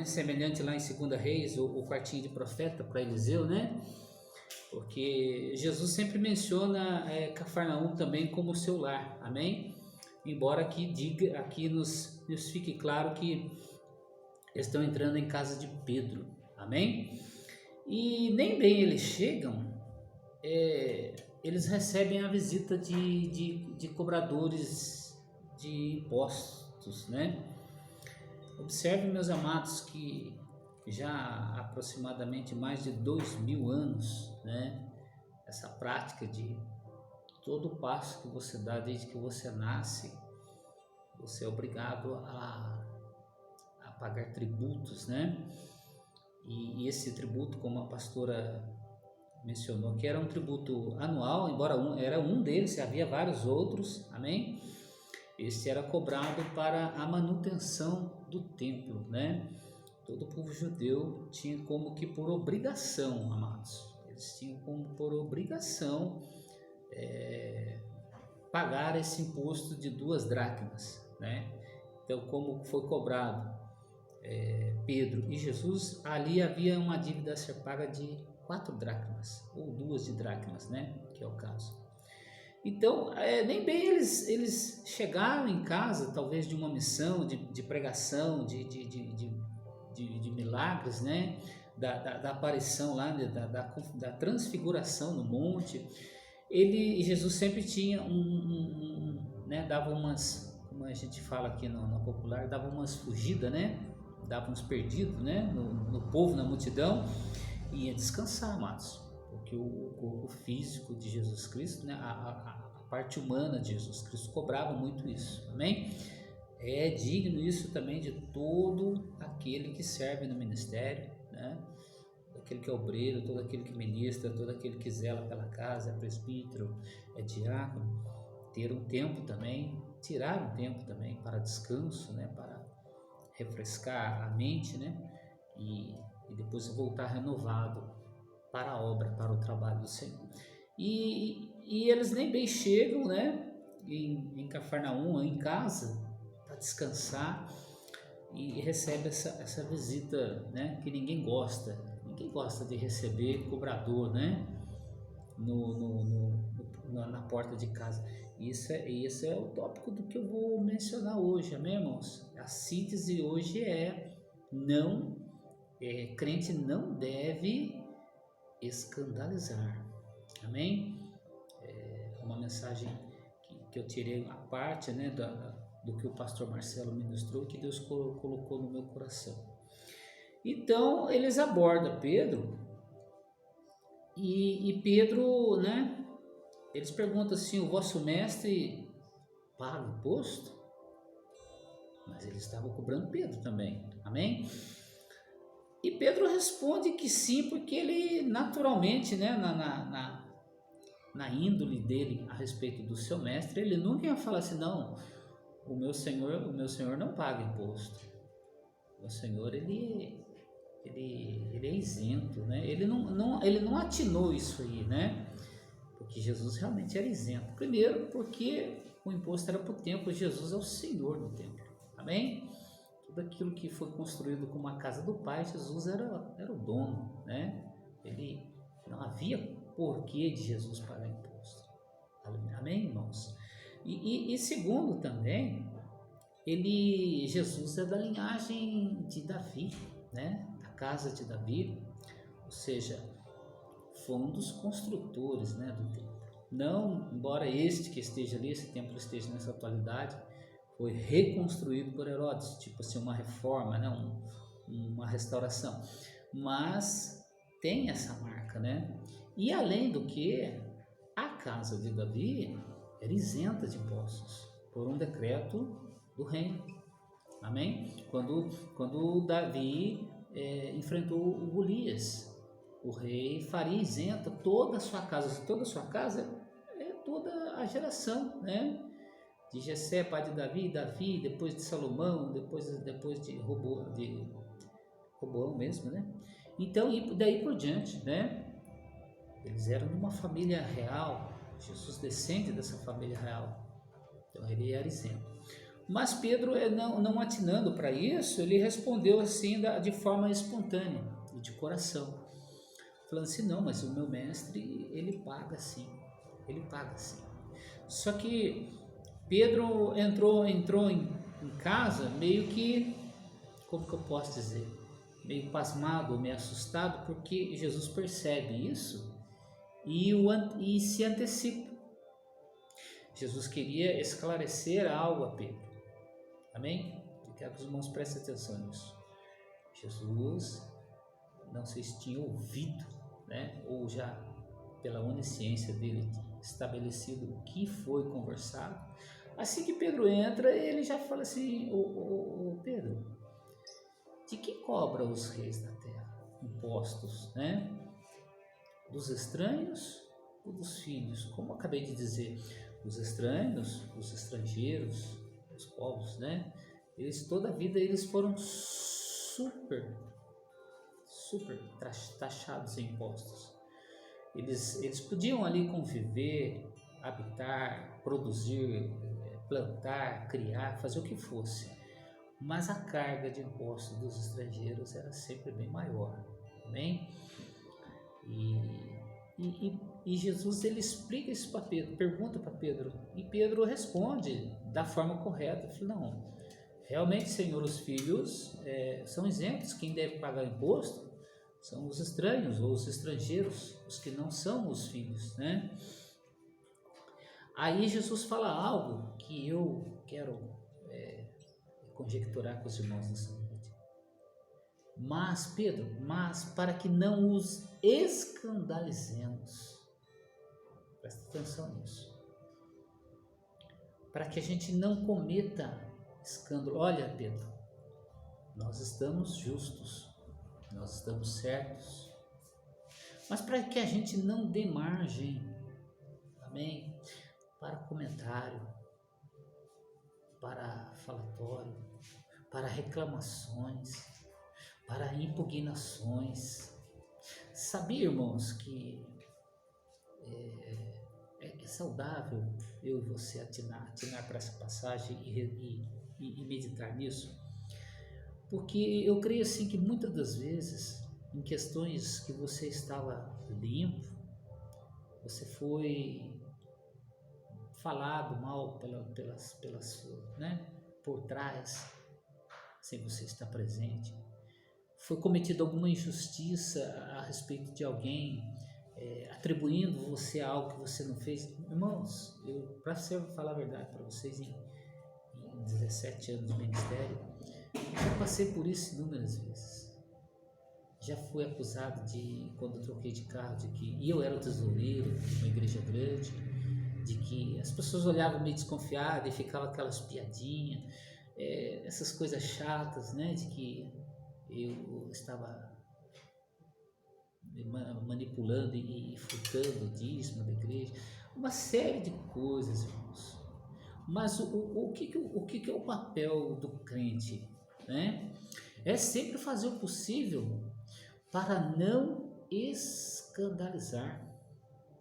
né? Semelhante lá em 2 Reis, o quartinho de profeta para Eliseu, né? Porque Jesus sempre menciona Cafarnaum também como seu lar, amém? Embora aqui nos fique claro que estão entrando em casa de Pedro, amém? E nem bem eles chegam, eles recebem a visita de cobradores de impostos, né? Observe, meus amados, que já há aproximadamente mais de 2000 anos, né? Essa prática de todo passo que você dá desde que você nasce, você é obrigado a pagar tributos, né? E esse tributo, como a pastora mencionou, que era um tributo anual, embora era um deles, havia vários outros, amém? Este era cobrado para a manutenção do templo, né? Todo o povo judeu tinha como que por obrigação, amados, eles tinham como por obrigação pagar esse imposto de 2 dracmas, né? Então, como foi cobrado Pedro e Jesus, ali havia uma dívida a ser paga de 4 dracmas, ou 2 de dracmas, né? Que é o caso. Então, nem bem eles chegaram em casa, talvez de uma missão, de pregação, de milagres, né? Da aparição lá, né? Da transfiguração no monte. Jesus sempre tinha né? Dava umas, como a gente fala aqui no popular, dava umas fugidas, né? Dava uns perdidos, né? No povo, na multidão, e ia descansar, amados, porque o corpo físico de Jesus Cristo, né? A parte humana de Jesus Cristo cobrava muito isso, amém? É digno isso também de todo aquele que serve no ministério, né? Aquele que é obreiro, todo aquele que ministra, todo aquele que zela pela casa, é presbítero, é diácono, ter um tempo também, tirar um tempo também para descanso, né? Para refrescar a mente, né? E depois voltar renovado para a obra, para o trabalho do Senhor. E eles nem bem chegam, né? Em Cafarnaum, em casa, para descansar, e recebe essa visita, né? Que ninguém gosta de receber cobrador, né? Na porta de casa. Isso é o tópico do que eu vou mencionar hoje, amém, irmãos? A síntese hoje crente não deve escandalizar, amém? É uma mensagem que eu tirei a parte, né, do que o pastor Marcelo ministrou, que Deus colocou no meu coração. Então eles abordam Pedro e Pedro, né? Eles perguntam assim: o vosso mestre paga imposto? Mas eles estavam cobrando Pedro também, amém? E Pedro responde que sim, porque ele naturalmente, né, na índole dele a respeito do seu mestre, ele nunca ia falar assim: não, o meu senhor não paga imposto. O meu senhor, ele é isento, né? Ele não atinou isso aí, né? Porque Jesus realmente era isento. Primeiro, porque o imposto era para o templo, Jesus é o Senhor do templo, amém? Tudo aquilo que foi construído como a casa do Pai, Jesus era o dono, né? Ele não havia porquê de Jesus pagar imposto, amém, irmãos? E segundo também, Jesus é da linhagem de Davi, né? Da casa de Davi, ou seja, foi um dos construtores, né, do templo. Não, embora esse templo esteja nessa atualidade, foi reconstruído por Herodes, tipo assim, uma reforma, né, uma restauração, mas tem essa marca, né? E além do que, a casa de Davi era isenta de impostos por um decreto do reino, amém? Quando Davi enfrentou o Golias, o rei faria isenta toda a sua casa é toda a geração, né? De Jessé, pai de Davi, depois de Salomão, depois de Roboão mesmo, né? Então, e daí por diante, né? Eles eram de uma família real, Jesus descende dessa família real, então ele era isento. Mas Pedro, não atinando para isso, ele respondeu assim de forma espontânea e de coração, falando assim: não, mas o meu mestre, ele paga sim, ele paga sim. Só que Pedro entrou em casa meio que, como que eu posso dizer, meio pasmado, meio assustado, porque Jesus percebe isso e se antecipa. Jesus queria esclarecer algo a Pedro. Amém? Eu quero que os irmãos prestem atenção nisso. Jesus, não sei se tinha ouvido, né, ou já pela onisciência dele estabelecido o que foi conversado. Assim que Pedro entra, ele já fala assim: ô Pedro, de quem cobra os reis da terra impostos, né? Dos estranhos ou dos filhos? Como eu acabei de dizer, os estranhos, os estrangeiros, os povos, né? Eles toda a vida eles foram super taxados em impostos. Eles podiam ali conviver, habitar, produzir, plantar, criar, fazer o que fosse, mas a carga de impostos dos estrangeiros era sempre bem maior, amém? E Jesus ele explica isso para Pedro, pergunta para Pedro, e Pedro responde da forma correta. Ele fala: não, realmente, Senhor, os filhos são isentos, quem deve pagar imposto são os estranhos ou os estrangeiros, os que não são os filhos, né? Aí Jesus fala algo que eu quero conjecturar com os irmãos nessa noite. Mas, Pedro, para que não os escandalizemos, presta atenção nisso, para que a gente não cometa escândalo. Olha, Pedro, nós estamos justos, nós estamos certos, mas para que a gente não dê margem, amém, para comentário, para falatório, para reclamações, para impugnações. Sabia, irmãos, que é saudável eu e você atinar para essa passagem e meditar nisso? Porque eu creio assim que muitas das vezes, em questões que você estava limpo, você foi falado mal né, por trás, sem você estar presente. Foi cometida alguma injustiça a respeito de alguém, atribuindo você a algo que você não fez. Irmãos, para falar a verdade para vocês, em 17 anos de ministério, já passei por isso inúmeras vezes. Já fui acusado quando eu troquei de carro, e eu era o tesoureiro de uma igreja grande, de que as pessoas olhavam meio desconfiadas e ficavam aquelas piadinhas, essas coisas chatas, né, de que eu estava manipulando e furtando o dízimo da igreja, uma série de coisas, irmãos. Mas o que é o papel do crente, né? É sempre fazer o possível para não escandalizar,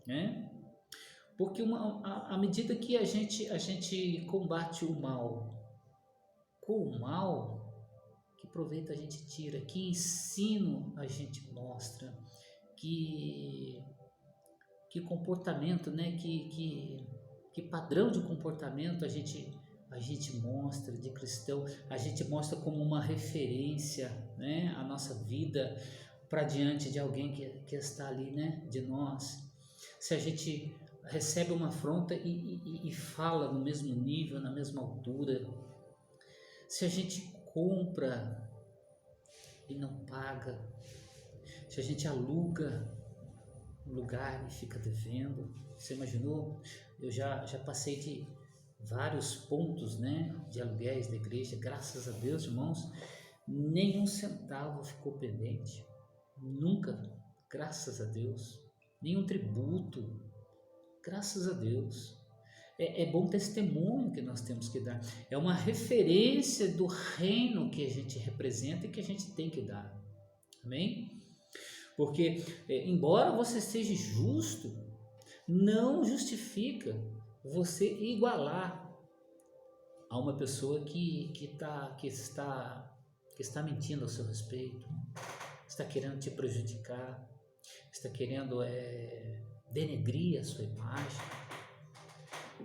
né? Porque à medida que a gente combate o mal com o mal, que proveito a gente tira, que ensino a gente mostra, que comportamento, né? Que padrão de comportamento a gente mostra de cristão, a gente mostra como uma referência, né? A nossa vida para diante de alguém que está ali, né? De nós. Se a gente recebe uma afronta e fala no mesmo nível, na mesma altura, se a gente compra e não paga, se a gente aluga um lugar e fica devendo, você imaginou? Eu já passei de vários pontos, né, de aluguéis da igreja, graças a Deus, irmãos, nenhum centavo ficou pendente, nunca, graças a Deus, nenhum tributo, graças a Deus. É bom testemunho que nós temos que dar, é uma referência do reino que a gente representa e que a gente tem que dar, amém? Porque, embora você seja justo, não justifica você igualar a uma pessoa que está mentindo a seu respeito, está querendo te prejudicar, está querendo denegrir a sua imagem.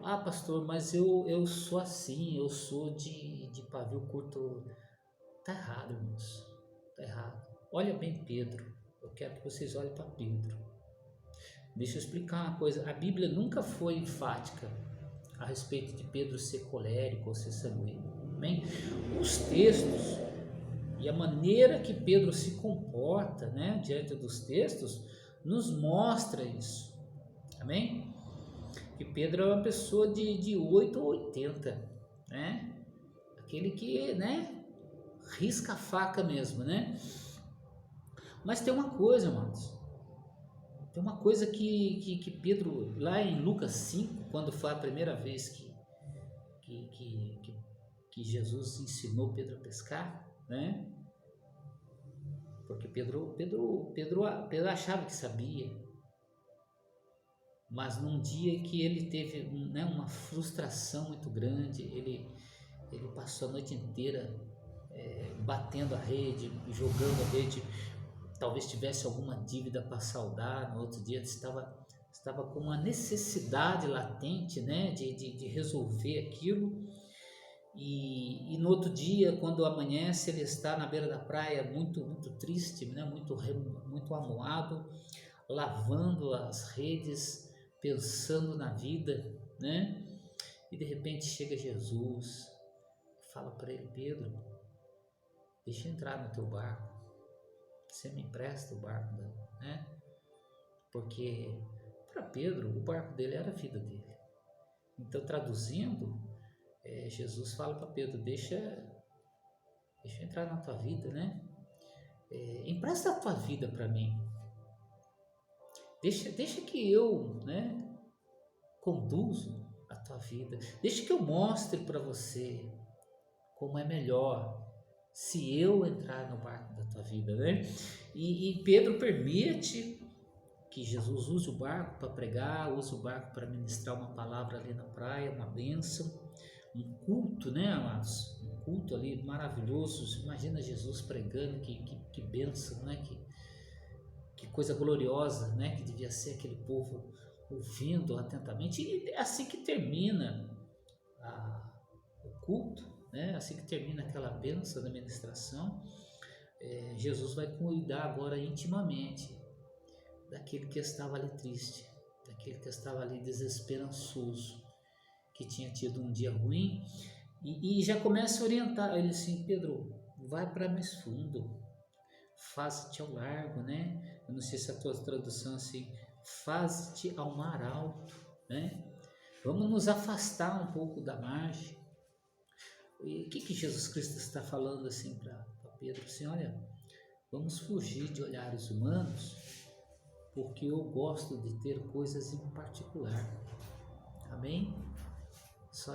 Ah, pastor, mas eu sou assim, eu sou de pavio curto. Tá errado, irmãos, tá errado. Olha bem Pedro, eu quero que vocês olhem para Pedro. Deixa eu explicar uma coisa, a Bíblia nunca foi enfática a respeito de Pedro ser colérico ou ser sanguíneo. Amém? Os textos e a maneira que Pedro se comporta, né, diante dos textos, nos mostra isso. Amém? Que Pedro é uma pessoa de 8 ou 80, né? Aquele que, né, risca a faca mesmo, né? Mas tem uma coisa, irmãos. Tem uma coisa que Pedro, lá em Lucas 5, quando foi a primeira vez que Jesus ensinou Pedro a pescar, né? Porque Pedro achava que sabia, mas num dia que ele teve, né, uma frustração muito grande, ele passou a noite inteira batendo a rede, jogando a rede, talvez tivesse alguma dívida para saldar, no outro dia estava com uma necessidade latente, né, de resolver aquilo. E no outro dia, quando amanhece, ele está na beira da praia, muito triste, né? Muito amuado, lavando as redes, pensando na vida, né? E de repente chega Jesus, fala para ele: Pedro, deixa eu entrar no teu barco, você me empresta o barco, né? Porque para Pedro, o barco dele era a vida dele. Então, traduzindo, Jesus fala para Pedro: deixa eu entrar na tua vida, né? Empresta a tua vida para mim. Deixa que eu, né, conduzo a tua vida. Deixa que eu mostre para você como é melhor se eu entrar no barco da tua vida, né? E Pedro permite que Jesus use o barco para pregar, use o barco para ministrar uma palavra ali na praia, uma bênção, um culto, né, amados? Um culto ali maravilhoso. Imagina Jesus pregando, que bênção, né? Que coisa gloriosa, né? Que devia ser aquele povo ouvindo atentamente. E é assim que termina o culto, né? Assim que termina aquela bênção da ministração, Jesus vai cuidar agora intimamente daquele que estava ali triste, daquele que estava ali desesperançoso, que tinha tido um dia ruim, e já começa a orientar ele assim: Pedro, vai para mais fundo, faze-te ao largo, né? Eu não sei se a tua tradução assim, faze-te ao mar alto, né? Vamos nos afastar um pouco da margem. E o que Jesus Cristo está falando assim para Pedro? Assim, olha, vamos fugir de olhares humanos, porque eu gosto de ter coisas em particular. Amém? Só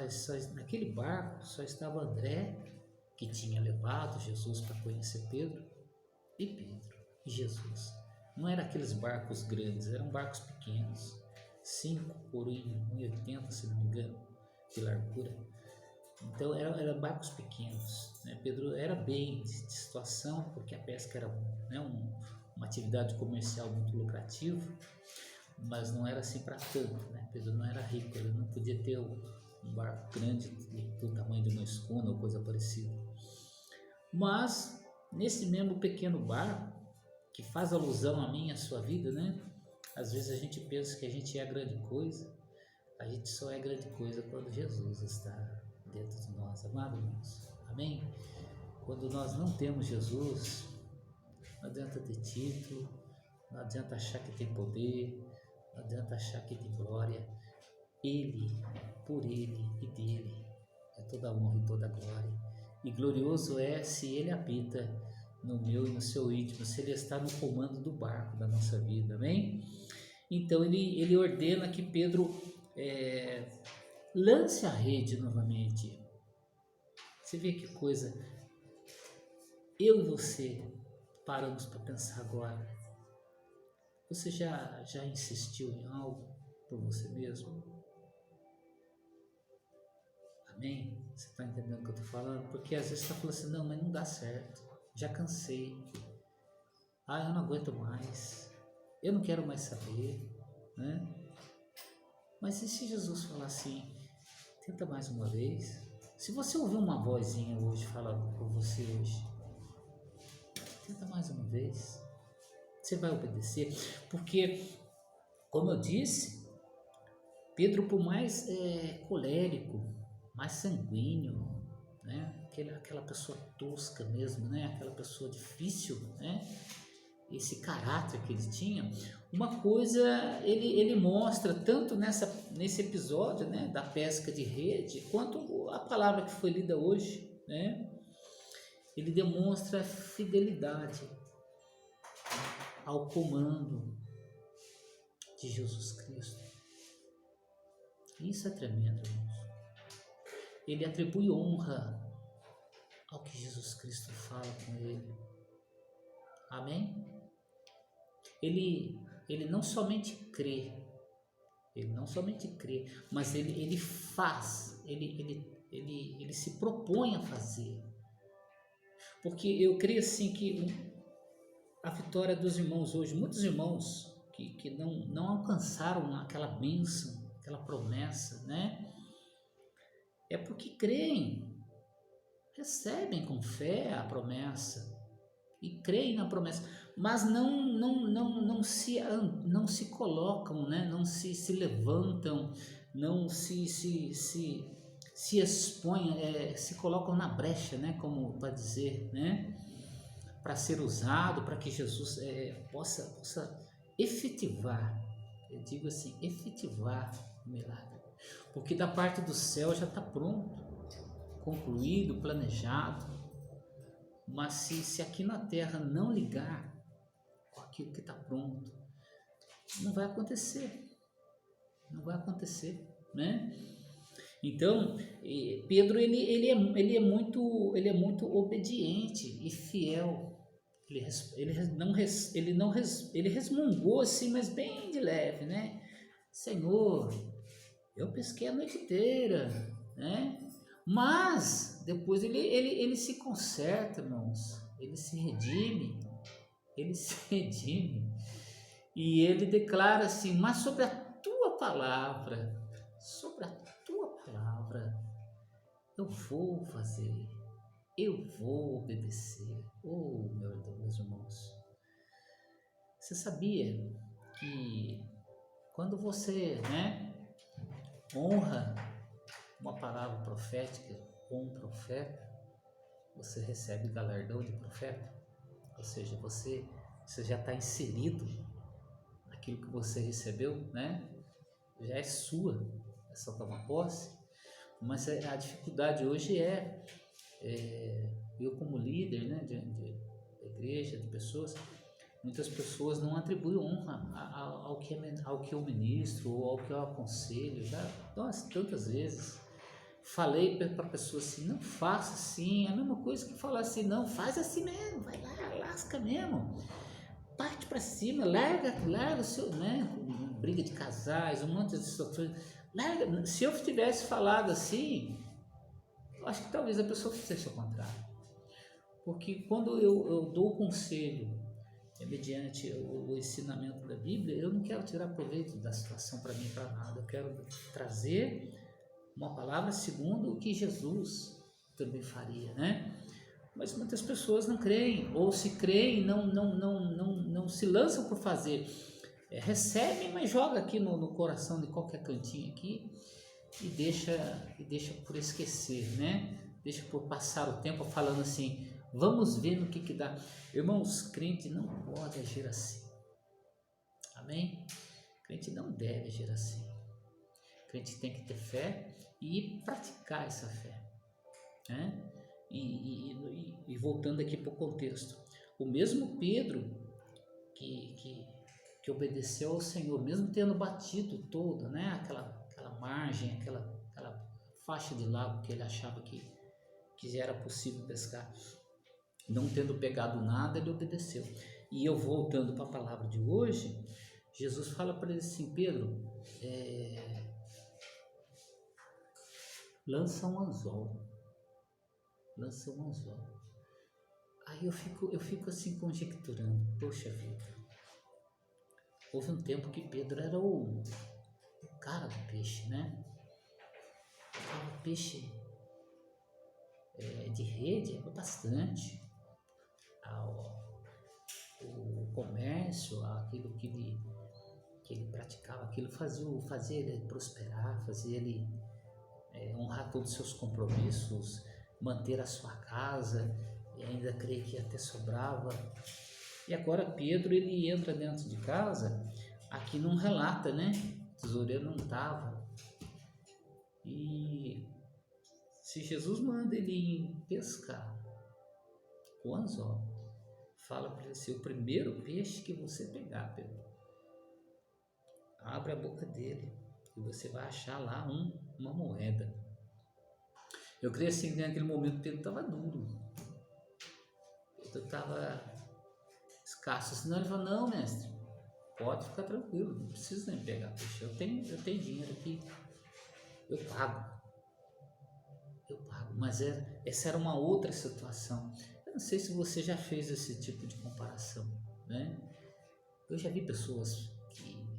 naquele barco só estava André, que tinha levado Jesus para conhecer Pedro, e Pedro e Jesus. Não eram aqueles barcos grandes, eram barcos pequenos, 5 por 1,80, se não me engano, de largura. Então eram barcos pequenos, né? Pedro era bem de situação, porque a pesca era, né, uma atividade comercial muito lucrativa, mas não era assim para tanto, né? Pedro não era rico, ele não podia ter um barco grande do tamanho de uma escuna ou coisa parecida. Mas nesse mesmo pequeno barco, que faz alusão a mim e a sua vida, né? Às vezes a gente pensa que a gente é a grande coisa, a gente só é grande coisa quando Jesus está dentro de nós, amados irmãos. Amém? Quando nós não temos Jesus, não adianta ter título, não adianta achar que tem poder, não adianta achar que tem glória. Ele, por Ele e dele é toda a honra e toda a glória. E glorioso é se Ele habita no meu e no seu íntimo, se Ele está no comando do barco da nossa vida, amém? Então ele ordena que Pedro lance a rede novamente. Você vê que coisa. Eu e você paramos para pensar agora. Você já insistiu em algo por você mesmo? Amém? Você está entendendo o que eu estou falando? Porque às vezes você está falando assim, não, mas não dá certo. Já cansei. Ah, eu não aguento mais. Eu não quero mais saber, né? Mas e se Jesus falar assim, tenta mais uma vez? Se você ouvir uma vozinha hoje falando com você hoje, tenta mais uma vez. Você vai obedecer? Porque, como eu disse, Pedro, por mais colérico, mais sanguíneo, né? Aquela pessoa tosca mesmo, né? Aquela pessoa difícil, né? Esse caráter que ele tinha, uma coisa ele mostra tanto nesse episódio, né, da pesca de rede, quanto a palavra que foi lida hoje, né? Ele demonstra fidelidade ao comando de Jesus Cristo. Isso é tremendo, irmãos. Ele atribui honra ao que Jesus Cristo fala com ele. Amém? Ele não somente crê, mas ele faz, ele se propõe a fazer. Porque eu creio assim que a vitória dos irmãos hoje, muitos irmãos que não alcançaram aquela bênção, aquela promessa, né? É porque creem, recebem com fé a promessa e creem na promessa, mas não se colocam, né? Não se levantam, não se expõem, se colocam na brecha, né? Como para dizer, né? Para ser usado, para que Jesus possa efetivar, eu digo assim, efetivar o milagre, porque da parte do céu já está pronto, concluído, planejado, mas se aqui na terra não ligar com aquilo que está pronto, não vai acontecer, né? Então, Pedro ele é muito obediente e fiel. Ele resmungou assim, mas bem de leve, né? Senhor, eu pesquei a noite inteira, né? Mas depois ele se conserta, irmãos. Ele se redime. E ele declara assim, mas sobre a tua palavra, eu vou fazer, eu vou obedecer. Oh, meus irmãos, você sabia que quando você, né, honra uma palavra profética ou um profeta, você recebe galardão de profeta? Ou seja, você já está inserido naquilo que você recebeu, né? Já é sua, é só tomar posse. Mas a dificuldade hoje eu como líder, né, da igreja, de pessoas, muitas pessoas não atribuem honra ao que eu ministro ou ao que eu aconselho. Nossa, tantas vezes falei para a pessoa assim, não faça assim, é a mesma coisa que falar assim, não, faz assim mesmo, vai lá, lasca mesmo, parte para cima, larga o seu, né, briga de casais, um monte de situações, larga. Se eu tivesse falado assim, eu acho que talvez a pessoa fizesse o contrário, porque quando eu dou o conselho mediante o ensinamento da Bíblia, eu não quero tirar proveito da situação para mim, para nada, eu quero trazer uma palavra segundo o que Jesus também faria, né? Mas muitas pessoas não creem, ou se creem, não se lançam por fazer. Recebem, mas joga aqui no coração de qualquer cantinho aqui e deixa por esquecer, né? Deixa por passar o tempo falando assim, vamos ver no que dá. Irmãos, crente não pode agir assim. Amém? Crente não deve agir assim. Crente tem que ter fé e praticar essa fé, né? E voltando aqui para o contexto, o mesmo Pedro que obedeceu ao Senhor, mesmo tendo batido toda, né, aquela margem, aquela faixa de lago que ele achava que era possível pescar, não tendo pegado nada, ele obedeceu. E eu voltando para a palavra de hoje, Jesus fala para ele assim, Pedro, lança um anzol, lança um anzol. Aí eu fico assim conjecturando, poxa vida, houve um tempo que Pedro era o cara do peixe, né? O peixe de rede era bastante. O comércio, aquilo que ele praticava, aquilo fazia ele prosperar, fazia ele honrar todos os seus compromissos, manter a sua casa, e ainda creio que até sobrava. E agora Pedro, ele entra dentro de casa, aqui não relata, né? O tesoureiro não estava. E se Jesus manda ele ir pescar o anzol, fala para ele assim: o primeiro peixe que você pegar, Pedro, abre a boca dele e você vai achar lá uma moeda. Eu creio assim que naquele momento Pedro estava duro, Pedro estava escasso. Senão ele falou: não, mestre, pode ficar tranquilo, não precisa nem pegar peixe, eu tenho dinheiro aqui, eu pago. Mas essa era uma outra situação. Eu não sei se você já fez esse tipo de comparação, né? Eu já vi pessoas que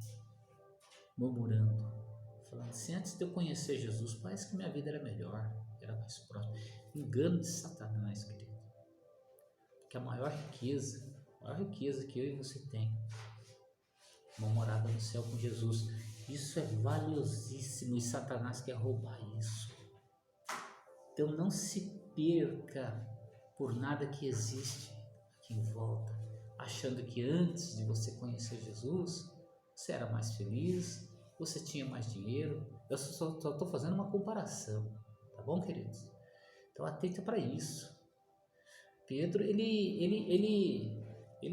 murmurando, falando assim: antes de eu conhecer Jesus, parece que minha vida era melhor, era mais próxima. Engano de Satanás, querido. Que a maior riqueza que eu e você tem, uma morada no céu com Jesus, isso é valiosíssimo e Satanás quer roubar isso. Então não se perca por nada que existe aqui em volta, achando que antes de você conhecer Jesus, você era mais feliz, você tinha mais dinheiro. Eu só estou fazendo uma comparação, tá bom, queridos? Então atenta para isso. Pedro, ele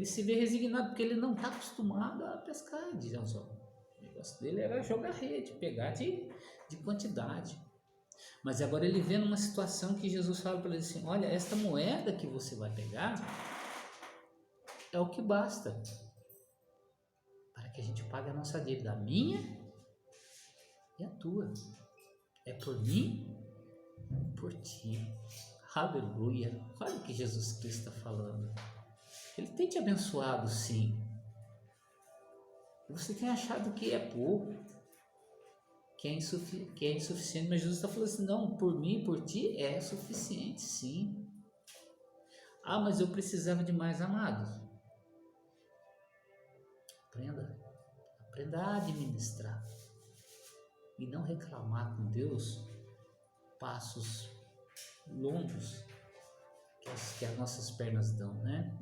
se vê resignado porque ele não está acostumado a pescar de anzol. O negócio dele era jogar rede, pegar de quantidade. Mas agora ele vê numa situação que Jesus fala para ele assim: olha, esta moeda que você vai pegar é o que basta para que a gente pague a nossa dívida, a minha e a tua. É por mim e por ti. Aleluia. Olha o que Jesus Cristo está falando. Ele tem te abençoado, sim. Você tem achado que é pouco, que é insuficiente, mas Jesus está falando assim: não, por mim e por ti é suficiente, sim. Ah, mas eu precisava de mais, amados. Aprenda a administrar e não reclamar com Deus passos longos que as nossas pernas dão, né?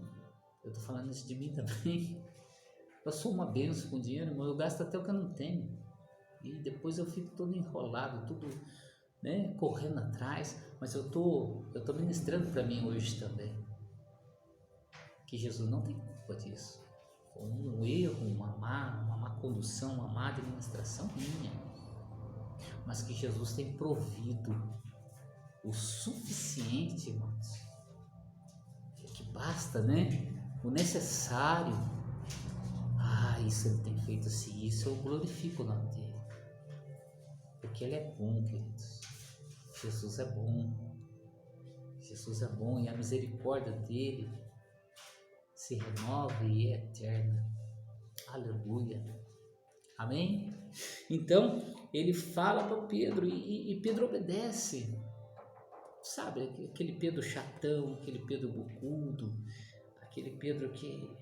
Eu estou falando isso de mim também. Eu sou uma benção com dinheiro, irmão. Eu gasto até o que eu não tenho. E depois eu fico todo enrolado, tudo, né, correndo atrás. Mas eu tô ministrando para mim hoje também que Jesus não tem culpa disso. Foi um erro, uma má condução, uma má administração minha. Mas que Jesus tem provido o suficiente, irmãos. Que basta, né? O necessário. Isso ele tem feito assim, isso eu glorifico o nome dele. Porque ele é bom, queridos. Jesus é bom. Jesus é bom e a misericórdia dele se renova e é eterna. Aleluia. Amém? Então, ele fala para Pedro e Pedro obedece. Sabe, aquele Pedro chatão, aquele Pedro bocudo, aquele Pedro que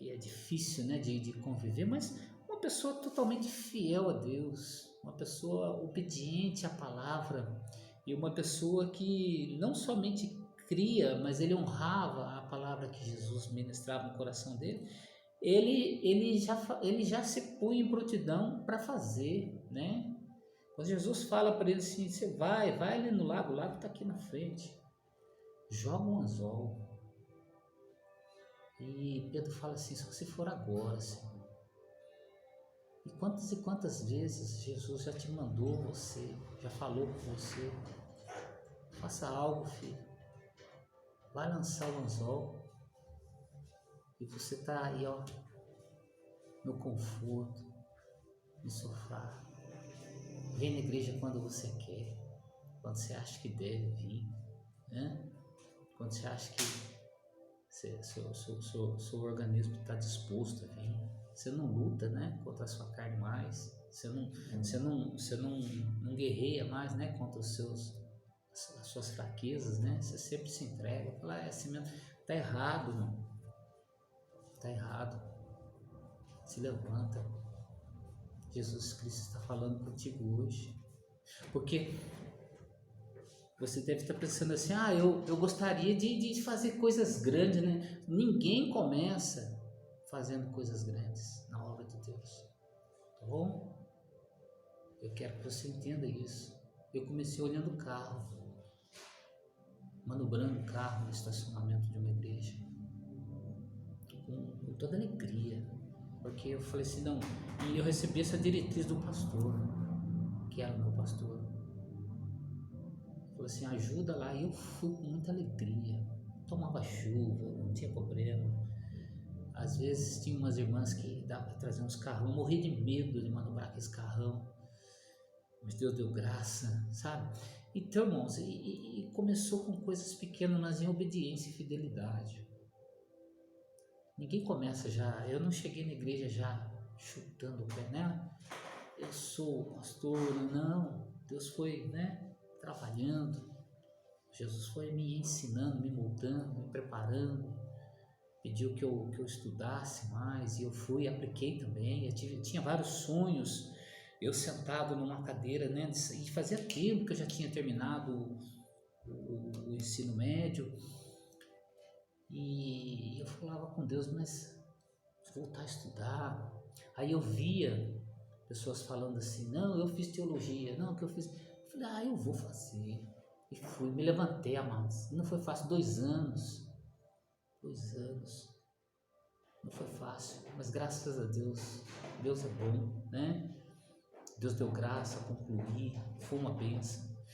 é difícil, né, de conviver, mas uma pessoa totalmente fiel a Deus, uma pessoa obediente à palavra e uma pessoa que não somente cria, mas ele honrava a palavra que Jesus ministrava no coração dele. Ele já se põe em prontidão para fazer, né? Quando Jesus fala para ele assim: você vai ali no lago, o lago está aqui na frente, joga um anzol. E Pedro fala assim: só se for agora, Senhor. E quantas vezes Jesus já te mandou você, já falou com você: faça algo, filho, vai lançar o anzol. E você está aí, ó, no conforto, no sofá, vem na igreja quando você quer, quando você acha que deve vir, né? Quando você acha que seu organismo está disposto a vir, você não luta, né, contra a sua carne mais, você não guerreia mais, né, contra as suas fraquezas, né? Você sempre se entrega, fala, é assim mesmo, tá errado, não, tá errado, se levanta. Jesus Cristo está falando contigo hoje, porque você deve estar pensando assim, eu gostaria de fazer coisas grandes, né? Ninguém começa fazendo coisas grandes na obra de Deus, tá bom? Eu quero que você entenda isso. Eu comecei olhando o carro, manobrando o carro no estacionamento de uma igreja, com toda alegria, porque eu falei assim, não, e eu recebi essa diretriz do pastor, que era o meu pastor. Falou assim, ajuda lá, e eu fui com muita alegria, tomava chuva, não tinha problema. Às vezes tinha umas irmãs que dava para trazer uns carrão, eu morri de medo de manobrar aqueles carrão, mas Deus deu graça, sabe? Então, irmãos, e começou com coisas pequenas, mas em obediência e fidelidade. Ninguém começa já, eu não cheguei na igreja já chutando o pé, né? Eu sou pastor, não. Deus foi, né, trabalhando. Jesus foi me ensinando, me moldando, me preparando. Pediu que eu estudasse mais e eu fui, apliquei também. Eu tinha vários sonhos. Eu sentado numa cadeira, né, e fazia tempo que eu já tinha terminado o ensino médio. E eu falava com Deus, mas voltar a estudar. Aí eu via pessoas falando assim, não, eu fiz teologia, não, que eu fiz. Eu falei, eu vou fazer. E fui, me levantei, amados. Não foi fácil, 2 anos. 2 anos. Não foi fácil, mas graças a Deus, Deus é bom, né? Deus deu graça, concluí, foi uma bênção.